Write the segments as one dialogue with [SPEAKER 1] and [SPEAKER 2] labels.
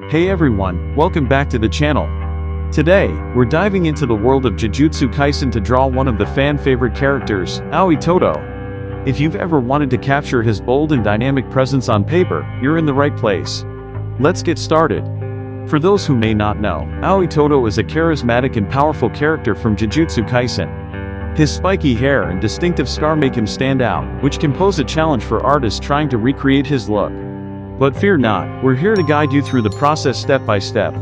[SPEAKER 1] Hey everyone, welcome back to the channel. Today, we're diving into the world of Jujutsu Kaisen to draw one of the fan-favorite characters, Aoi Todo. If you've ever wanted to capture his bold and dynamic presence on paper, you're in the right place. Let's get started. For those who may not know, Aoi Todo is a charismatic and powerful character from Jujutsu Kaisen. His spiky hair and distinctive scar make him stand out, which can pose a challenge for artists trying to recreate his look. But fear not, we're here to guide you through the process step by step.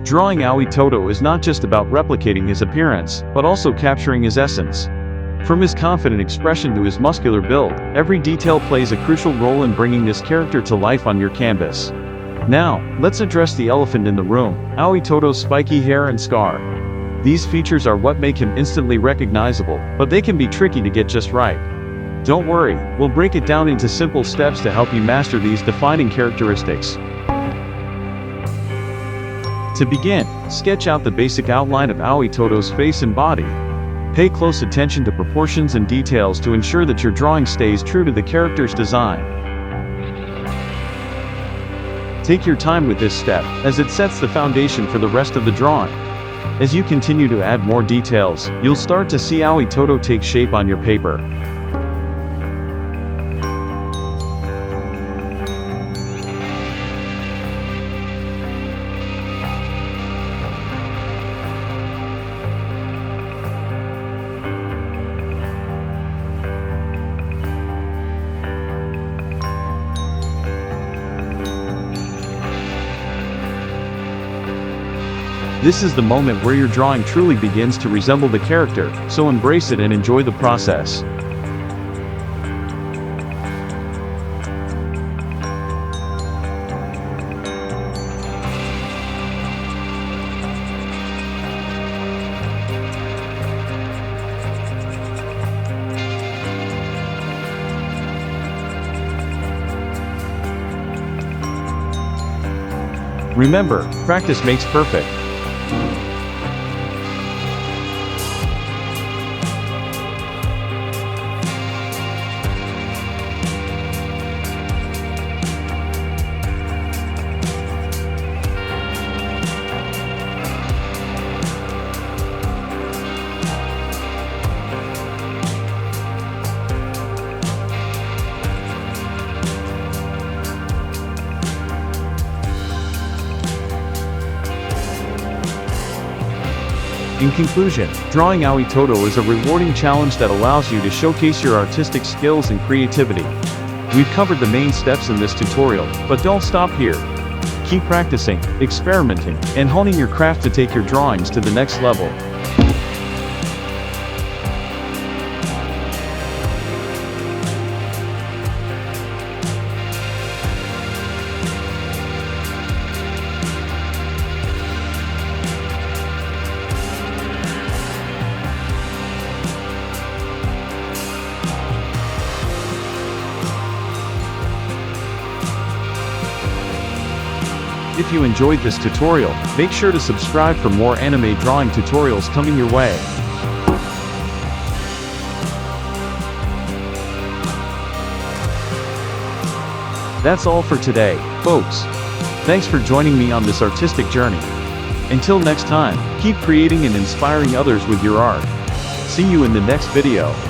[SPEAKER 1] Drawing Aoi Todo is not just about replicating his appearance, but also capturing his essence. From his confident expression to his muscular build, every detail plays a crucial role in bringing this character to life on your canvas. Now, let's address the elephant in the room, Aoi Todo's spiky hair and scar. These features are what make him instantly recognizable, but they can be tricky to get just right. Don't worry, we'll break it down into simple steps to help you master these defining characteristics. To begin, sketch out the basic outline of Aoi Todo's face and body. Pay close attention to proportions and details to ensure that your drawing stays true to the character's design. Take your time with this step, as it sets the foundation for the rest of the drawing. As you continue to add more details, you'll start to see Aoi Todo take shape on your paper. This is the moment where your drawing truly begins to resemble the character, so embrace it and enjoy the process. Remember, practice makes perfect. In conclusion, drawing Aoi Todo is a rewarding challenge that allows you to showcase your artistic skills and creativity. We've covered the main steps in this tutorial, but don't stop here. Keep practicing, experimenting, and honing your craft to take your drawings to the next level. If you enjoyed this tutorial, make sure to subscribe for more anime drawing tutorials coming your way. That's all for today, folks. Thanks for joining me on this artistic journey. Until next time, keep creating and inspiring others with your art. See you in the next video.